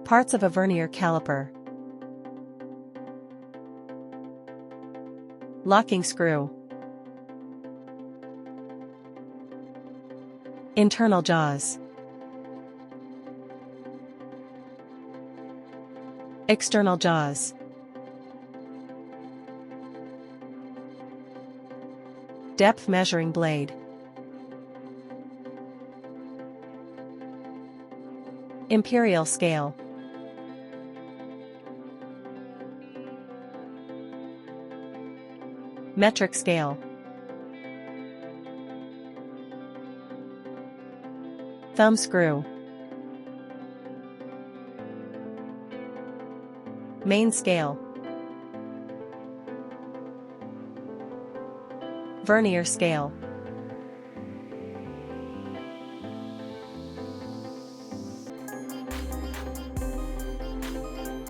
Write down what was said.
Parts of a Vernier caliper. Locking screw. Internal jaws. External jaws. Depth measuring blade. Imperial scale. Metric scale. Thumb screw. Main scale. Vernier scale.